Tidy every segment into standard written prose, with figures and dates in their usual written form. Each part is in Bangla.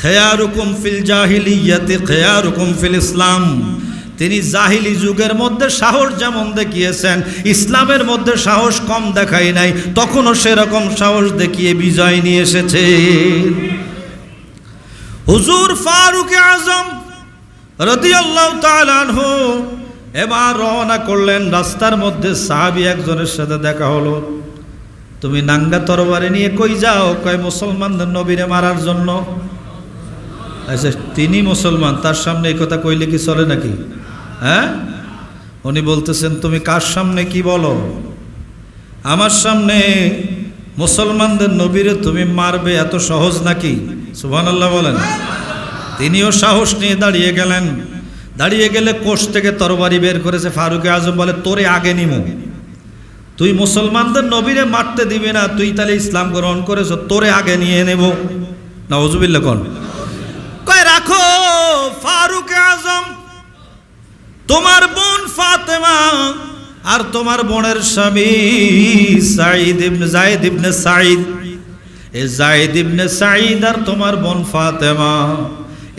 খেয়ারুকুম ফিল জাহিলিয়াতি খেয়ারুকুম ফিল ইসলাম। তিনি জাহিলি যুগের মধ্যে সাহস যেমন দেখিয়েছেন, ইসলামের মধ্যে সাহস কম দেখাই নাই, তখনও সেরকম সাহস দেখিয়ে বিজয় নিয়ে এসেছে। হুজুর ফারুক আজম রাদিয়াল্লাহু তাআলা আনহু এবার রওনা করলেন। রাস্তার মধ্যে সাহাবী একজনের সাথে দেখা হলো। তুমি নাঙ্গা তরবারি নিয়ে কই যাও? কয় মুসলমানদের নবীরে মারার জন্য। আচ্ছা, তিনি মুসলমান, তার সামনে এই কথা কইলে কি চলে নাকি? হ্যাঁ, উনি বলতেছেন তুমি কার সামনে কি বলো? আমার সামনে মুসলমানদের নবীরে তুমি মারবে, এত সহজ নাকি? সুবহানাল্লাহ বলেন। তিনিও সাহস নিয়ে দাঁড়িয়ে গেলেন। দাঁড়িয়ে গেলে কোষ থেকে তরবারি বের করেছে। ফারুক আজম বলে তোরে আগে নিমু, তুই মুসলমানদের নবীরে মারতে দিবি না, তুই তাহলে ইসলাম গ্রহণ করেছ, তোরে আগে নিয়ে নেব। নাউজুবিল্লাহ কোন কয় রাখো ফারুক আজম, তোমার বোন ফাতেমা আর তোমার বোনের স্বামী সাঈদ ইবনে যায়েদ ইবনে সাঈদ, এই যায়েদ ইবনে সাঈদ আর তোমার বোন ফাতেমা,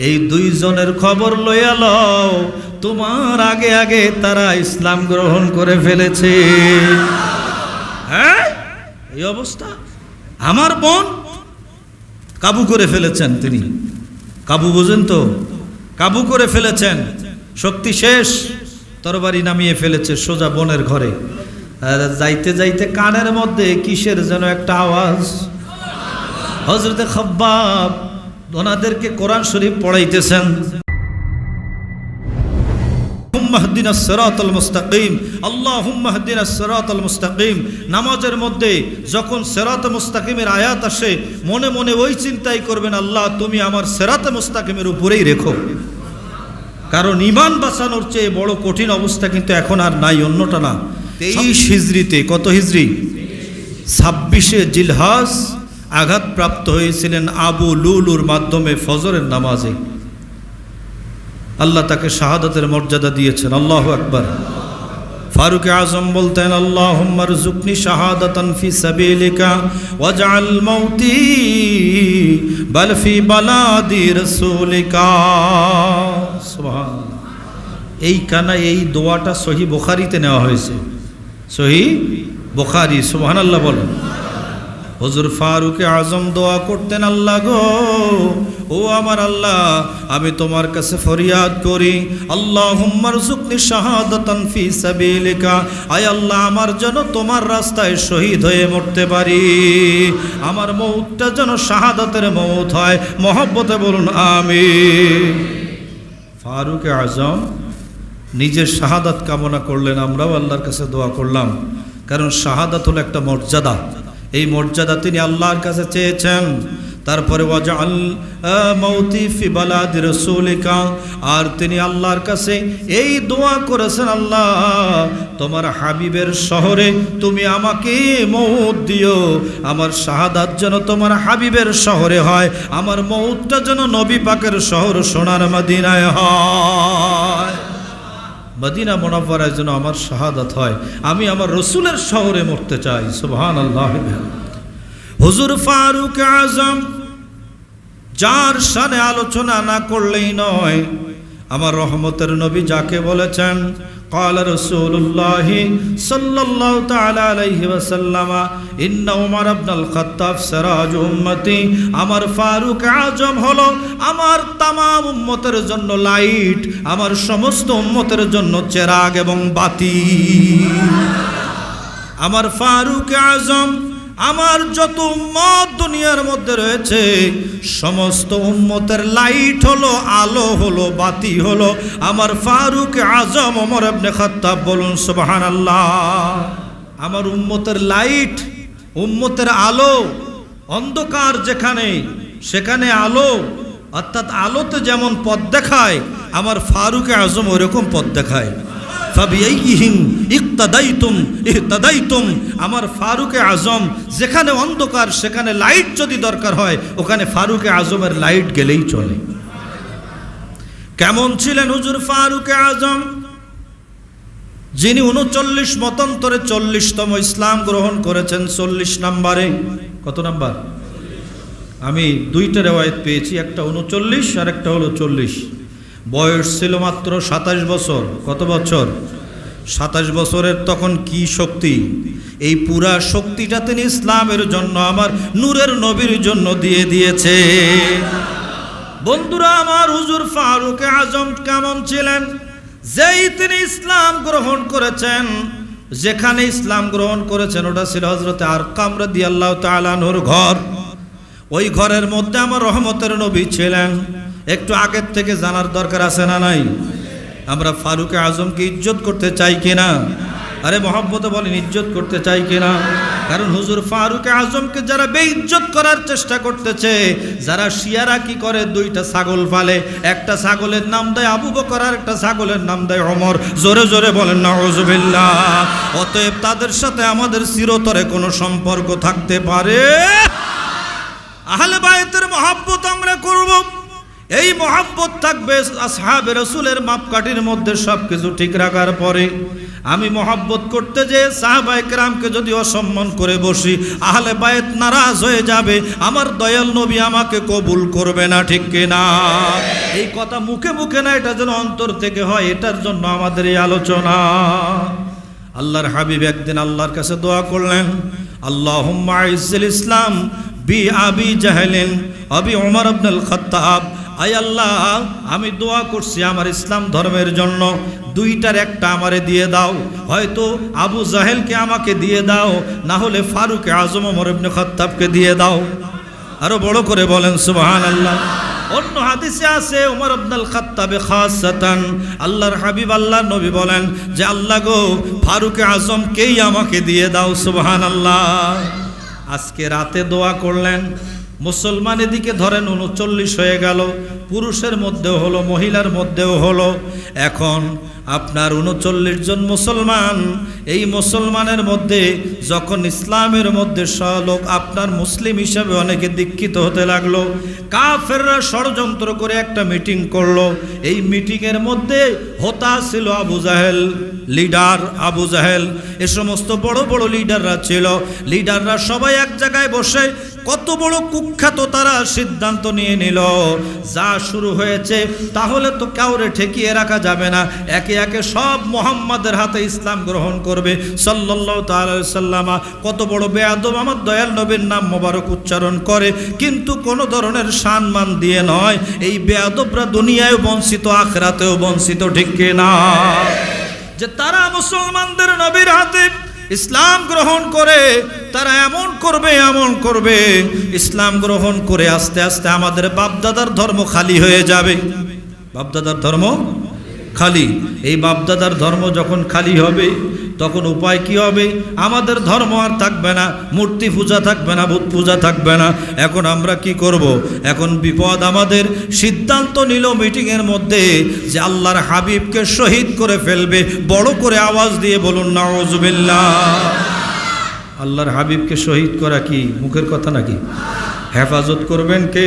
এই দুইজনের খবর লইয়া লও, তোমার আগে আগে তারা ইসলাম গ্রহণ করে ফেলেছে। হ্যাঁ, এই অবস্থা। আমার বোন কাবু করে ফেলেছেন তিনি। কাবু বোঝেন তো? কাবু করে ফেলেছেন, শক্তি শেষ, তরবারি নামিয়ে ফেলেছে সোজা বোনের ঘরে। আর যাইতে যাইতে কানের মধ্যে কিসের যেন একটা আওয়াজ। হযরতে খাব্বাব ওনাদেরকে কোরআন শরীফ পড়াইতেছেন। আহদিনাস সিরাতাল মুস্তাকিম, আল্লাহুম্মা আহদিনাস সিরাতাল মুস্তাকিম। নামাজের মধ্যে যখন সিরাতে মুস্তাকিমের আয়াত আসে, মনে মনে ওই চিন্তাই করবেন, আল্লাহ তুমি আমার সিরাতে মুস্তাকিমের উপরেই রেখো। কারণ ঈমান বাঁচানোর চেয়ে বড় কঠিন অবস্থা কিন্তু এখন আর নাই, অন্যটা না। 23 হিজরিতে, কত হিজরি? 26শে জিলহজ আঘাতপ্রাপ্ত হয়েছিলেন আবু লুলুর মাধ্যমে ফজরের নামাজে। আল্লাহ তাকে শাহাদাতের মর্যাদা দিয়েছেন। আল্লাহু আকবার। ফারুক আজম বলতেন আল্লাহুম্মা রযুকনি শাহাদাতান ফি সাবিলিকা ওয়াজআল মাউতি বাল ফি বালাদি রাসূলিকা। সুবহানাল্লাহ। এই কানা এই দোয়াটা সহিহ বুখারীতে নেওয়া হয়েছে, সহিহ বুখারী। সুবহানাল্লাহ বলেন। হুজুর ফারুক আজম দোয়া করতেন, আল্লাহ গো, ও আমার আল্লাহ, আমি তোমার কাছে ফরিয়াদ করি, আল্লাহুম্মা রযুকনি শাহাদাতান ফি সাবিলিকা, আয় আল্লাহ আমার যেন তোমার রাস্তায় শহীদ হয়ে মরতে পারি, আমার মউতটা যেন শাহাদাতের মউত হয়। মহব্বতে বলুন আমিন। ফারুক আজম নিজের শাহাদাত কামনা করলেন, আমরাও আল্লাহর কাছে দোয়া করলাম, কারণ শাহাদাত হলো একটা মর্যাদা। এই মর্যাদা তিনি আল্লাহর কাছে চেয়েছেন। তারপরে ওয়াজআল মাউতি ফি বালাদি রাসূলিকা, আর তিনি আল্লাহর কাছে এই দোয়া করেছেন, আল্লাহ তোমার হাবিবের শহরে তুমি আমাকে মউত দিও, আমার শাহাদাত যেন তোমার হাবিবের শহরে হয়, আমার মউতটা যেন নবী পাকের শহর সোনার মদিনায় হয়, মদিনা মুনাওয়ারায় যেন আমার শাহাদাত হয়, আমি আমার রসুলের শহরে মরতে চাই। সুবহানাল্লাহ। হুজুর ফারুক আজম, যার শানে আলোচনা না করলেই নয়, আমার রহমতের নবী যাকে বলেছেন, قال رسول الله صلى الله تعالى عليه وسلم إن عمر بن الخطاب سراج উম্মতি। আমার ফারুক আজম হলো আমার তামাম উম্মতের জন্য লাইট, আমার সমস্ত উম্মতের জন্য চেরাগ এবং বাতি। আমার ফারুক আজম আমার যত উম্মত দুনিয়ার মধ্যে রয়েছে সমস্ত উম্মতের লাইট হলো, আলো হলো, বাতি হলো আমার ফারুক আজম ওমর ইবনে খাত্তাব। বলুন সুবহানাল্লাহ। আমার উম্মতের লাইট, উম্মতের আলো, অন্ধকার যেখানে সেখানে আলো, অর্থাৎ আলোতে যেমন পথ দেখায় আমার ফারুক আজম ওইরকম পথ দেখায়। ফাবিআইহিম ইক্তাদাইতুম ইহতাদাইতুম। আমার ফারুক আজম যেখানে অন্ধকার সেখানে লাইট যদি দরকার হয় ওখানে ফারুক আজমের লাইট গেলেই চলে। কেমন ছিলেন হুজুর ফারুক আজম? যিনি 39 মতান্তরে 40তম ইসলাম গ্রহণ করেছেন, 40 নম্বরে। কত নাম্বার? আমি দুইটা রেওয়ায়েত পেয়েছি, একটা 39 আর একটা হলো 40। বয়স ছিল মাত্র 27 বছর। কত বছর? 27 বছরের তখন কি শক্তি! এই পুরা শক্তিটা তিনি ইসলামের জন্য, আমার নূরের নবীর জন্য দিয়ে দিয়েছে। বন্ধুরা আমার, হুজুর ফারুক আজম কেমন ছিলেন? যেই তিনি ইসলাম গ্রহণ করেছেন, যেখানে ইসলাম গ্রহণ করেছেন ওটা ছিল হযরতে আরকাম রাদিয়াল্লাহু তাআলা আনহুর ঘর। ওই ঘরের মধ্যে আমার রহমতের নবী ছিলেন। একটু আগের থেকে জানার দরকার আছে না নাই? আমরা ফারুক আজমকে ইজ্জত করতে চাই কিনা? আরে মহব্বতে বলেন, ইজ্জত করতে চাই কিনা? কারণ হুজুর ফারুক আজমকে যারা বেইজ্জত করার চেষ্টা করতেছে, যারা শিয়ারা কি করে, দুইটা ছাগল পালে, একটা ছাগলের নাম দেয় আবু বকর আর একটা ছাগলের নাম দেয় ওমর। জোরে জোরে বলেন নাউজুবিল্লাহ। অতএব তাদের সাথে আমাদের চিরতরে কোনো সম্পর্ক থাকতে পারে? আহলে বায়তের মহব্বত আমরা করব। এই মহব্বত থাকবে আসহাবে রাসূলের মাপকাঠির মধ্যে সবকিছু ঠিক রাখার পরে। আমি মহব্বত করতে যে সাহাবায়ে কেরামকে যদি অসম্মান করে বসি, আহলে বায়ত নারাজ হয়ে যাবে, আমার দয়াল নবী আমাকে কবুল করবে না, ঠিক কিনা? এই কথা মুখে মুখে না, এটা যেন অন্তর থেকে হয়, এটার জন্য আমাদের এই আলোচনা। আল্লাহর হাবিব একদিন আল্লাহর কাছে দোয়া করলেন, আল্লাহুম্মা আইজ্জিল ইসলাম বি আবি জাহলিন আবি ওমর ইবনুল খাত্তাব। আয় আল্লাহ, আমি দোয়া করছি আমার ইসলাম ধর্মের জন্য, দুইটার একটা আমারে দিয়ে দাও। হয়তো আবু জাহেলকে আমাকে দিয়ে দাও, না হলে ফারুক আজম ওমর ইবনে খাত্তাবকে দিয়ে দাও। আরো বড় করে বলেন সুবহানাল্লাহ। অন্য হাদিসে আছে ওমর ইবনুল খাত্তাবে খাসাতান, আল্লাহর হাবিব আল্লাহর নবী বলেন যে আল্লাহ গো, ফারুক আজমকেই আমাকে দিয়ে দাও। সুবহানাল্লাহ। আজকে রাতে দোয়া করলেন, মুসলমান এদিকে ধরেন 39 হয়ে গেল, পুরুষের মধ্যেও হলো, মহিলার মধ্যেও হলো। এখন আপনার 39 জন মুসলমান, এই মুসলমানের মধ্যে যখন ইসলামের মধ্যে লোক আপনার মুসলিম হিসাবে অনেকে দীক্ষিত হতে লাগলো, কাফেররা ষড়যন্ত্র করে একটা মিটিং করলো। এই মিটিংয়ের মধ্যে হোতা ছিল আবু জাহেল, লিডার আবু জাহেল, এ সমস্ত বড় বড় লিডাররা ছিল। লিডাররা সবাই এক জায়গায় বসে কত বড় কুখ্যাত তারা সিদ্ধান্ত নিয়ে নিল, যা শুরু হয়েছে তাহলে তো কাউরে ঠেকিয়ে রাখা যাবে না, একে একে সব মুহাম্মাদের হাতে ইসলাম গ্রহণ করবে সাল্লাল্লাহু তাআলা আলাইহি সাল্লাম। কত বড় বেয়াদব আমার দয়াল নবীর নাম মোবারক উচ্চারণ করে, কিন্তু কোনো ধরনের সম্মান দিয়ে নয়। এই বেয়াদবরা দুনিয়ায় বঞ্চিত, আখিরাতেও বঞ্চিত, ঠিক কিনা? যে তারা মুসলমানদের নবীর হাতে ইসলাম গ্রহণ করে, তারা এমন করবে, এমন করবে, ইসলাম গ্রহণ করে আস্তে আস্তে আমাদের বাপদাদার ধর্ম খালি হয়ে যাবে। বাপদাদার ধর্ম খালি। এই বাপদাদার ধর্ম যখন খালি হবে, তখন উপায় কি হবে? আমাদের ধর্ম আর থাকবে না, মূর্তি পূজা থাকবে না, বুত পূজা থাকবে না। এখন আমরা কি করব? এখন বিপদ আমাদের। সিদ্ধান্ত নিল মিটিংয়ের মধ্যে যে আল্লাহর হাবিবকে শহীদ করে ফেলবে। বড় করে আওয়াজ দিয়ে বলুন নাউজুবিল্লাহ। আল্লাহর হাবিবকে শহীদ করা কি মুখের কথা নাকি? হেফাজত করবেন কে?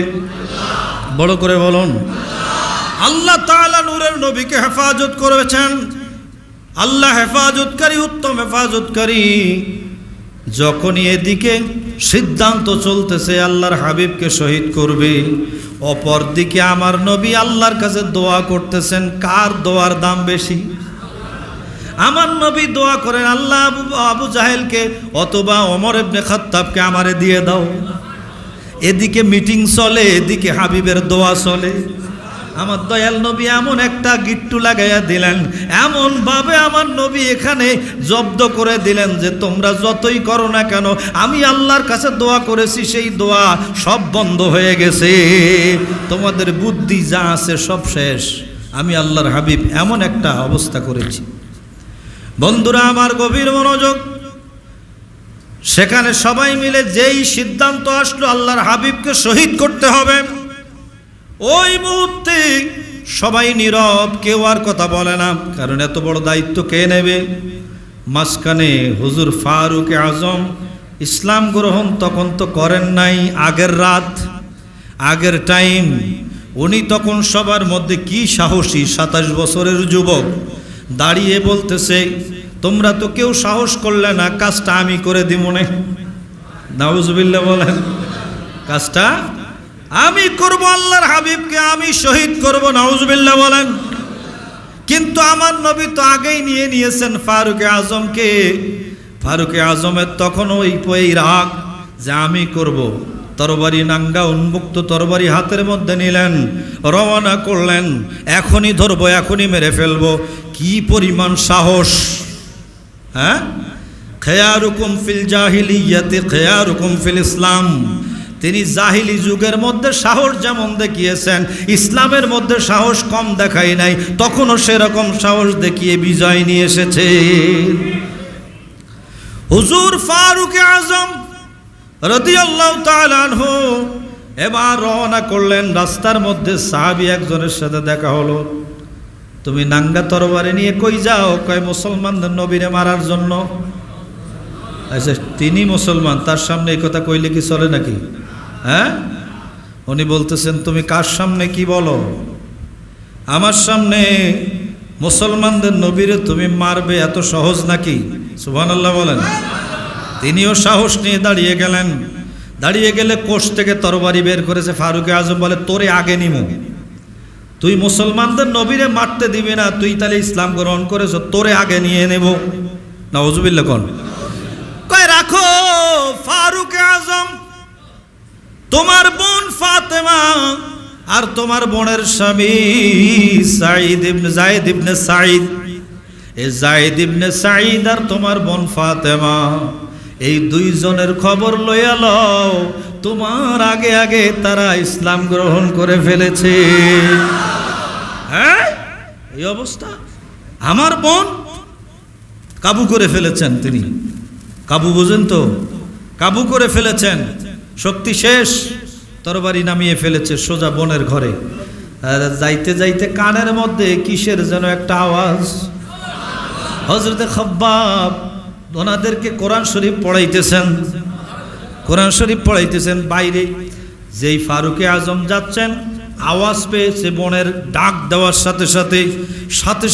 বড় করে বলুন। আল্লাহ তাআলা নূরের নবীকে হেফাজত করেছেন। আল্লাহ হেফাজতকারী, উত্তম হেফাজতকারী। যখনই এদিকে সিদ্ধান্ত চলতেছে আল্লাহর হাবিবকে শহীদ করবে, অপর দিকে আমার নবী আল্লাহর কাছে দোয়া করতেছেন। কার দোয়ার দাম বেশি? আমার নবী দোয়া করেন, আল্লাহ আবু জাহেলকে অথবা ওমর ইবনে খাত্তাবকে আমারে দিয়ে দাও। এদিকে মিটিং চলে, এদিকে হাবিবের দোয়া চলে। আমার দয়াল নবী এমন একটা গিট্টু লাগাইয়া দিলেন, এমন ভাবে আমার নবী এখানে জব্দ করে দিলেন যে তোমরা যতই করো না কেন, আমি আল্লাহর কাছে দোয়া করেছি, সেই দোয়া সব বন্ধ হয়ে গেছে। তোমাদের বুদ্ধি যা আছে সব শেষ। আমি আল্লাহর হাবিব এমন একটা অবস্থা করেছি। বন্ধুরা আমার, গভীর মনোযোগ। সেখানে সবাই মিলে যেই সিদ্ধান্ত আসলো আল্লাহর হাবিবকে শহীদ করতে হবে, ওই মুহূর্তে সবাই নীরব, কেউ আর কথা বলে না। কারণ এত বড় দায়িত্ব কে নেবে? মাঝখানে হুজুর ফারুক আজম ইসলাম গ্রহণ তখন তো করেন নাই, আগের রাত, আগের টাইম। উনি তখন সবার মধ্যে কি সাহসী 27 বছরের যুবক দাঁড়িয়ে বলতেছে, তোমরা তো কেউ সাহস করলে না, কাজটা আমি করে দিব না। নাউজুবিল্লাহ বলেন। কাজটা আমি করব আল্লাহর হাবিবকে আমি শহীদ করব, নাউজুবিল্লাহ বলেন। কিন্তু আমার নবী তো আগেই নিয়েছেন ফারুক আজমকে। ফারুক আজমের তখন ওই রাগ যে আমি করব। তরবারি নাঙ্গা উন্মুক্ত তরবারি হাতের মধ্যে নিলেন, রওনা করলেন, এখনই ধরবো, এখনই মেরে ফেলবো। কি পরিমাণ সাহস! হ্যাঁ, খেয়ারুকুম ফিল জাহিলিয়াতি খেয়ারুকুম ফিল ইসলাম। তিনি জাহিলি যুগের মধ্যে সাহস যেমন দেখিয়েছেন, ইসলামের মধ্যে সাহস কম দেখাই নাই, তখনও সেরকম সাহস দেখিয়ে বিজয় নিয়ে এসেছে হুজুর ফারুক আজম রাদিয়াল্লাহু তাআলা আনহু। এবার রওনা করলেন। রাস্তার মধ্যে সাহাবী একজনের সাথে দেখা হলো। তুমি নাঙ্গা তরবারি নিয়ে কই যাও? কয় মুসলমানদের নবীরে মারার জন্য। আচ্ছা, তিনি মুসলমান, তার সামনে এই কথা কইলে কি চলে নাকি? হ্যাঁ, উনি বলতেছেন তুমি কার সামনে কি বলো? আমার সামনে মুসলমানদের নবীরে তুমি মারবে, এত সহজ নাকি? সুবহানাল্লাহ বলেন। তিনিও সাহস নিয়ে দাঁড়িয়ে গেলেন। দাঁড়িয়ে গেলে কোষ থেকে তরবারি বের করেছে। ফারুক আজম বলে তোরে আগে নিমু, তুই মুসলমানদের নবীরে মারতে দিবি না, তুই তাহলে ইসলাম গ্রহণ করেছ, তোরে আগে নিয়ে নেব। নাউজুবিল্লাহ কোন কয় রাখো ফারুক আজম, তোমার বোন ফাতেমা আর তোমার বোনের স্বামী সাঈদ ইবনে যায়েদ ইবনে সাঈদ, এই যায়েদ ইবনে সাঈদ আর তোমার বোন ফাতেমা, এই দুইজনের খবর লইয়া লও, তোমার আগে আগে তারা ইসলাম গ্রহণ করে ফেলেছে। হ্যাঁ, এই অবস্থা। আমার বোন কাবু করে ফেলেছেন তিনি। কাবু বুঝেন তো? কাবু করে ফেলেছেন, শক্তি শেষ, তরবারি নামিয়ে ফেলেছে সোজা বোনের ঘরে। যাইতে যাইতে কানের মধ্যে কিসের যেন একটা আওয়াজ। হযরতে খাব্বাব ওনাদেরকে কোরআন শরীফ পড়াইতেছেন, কোরআন শরীফ পড়াইতেছেন। বাইরে যেই ফারুক আজম যাচ্ছেন, আওয়াজ পেয়েছে বোনের ডাক দেওয়ার সাথে সাথে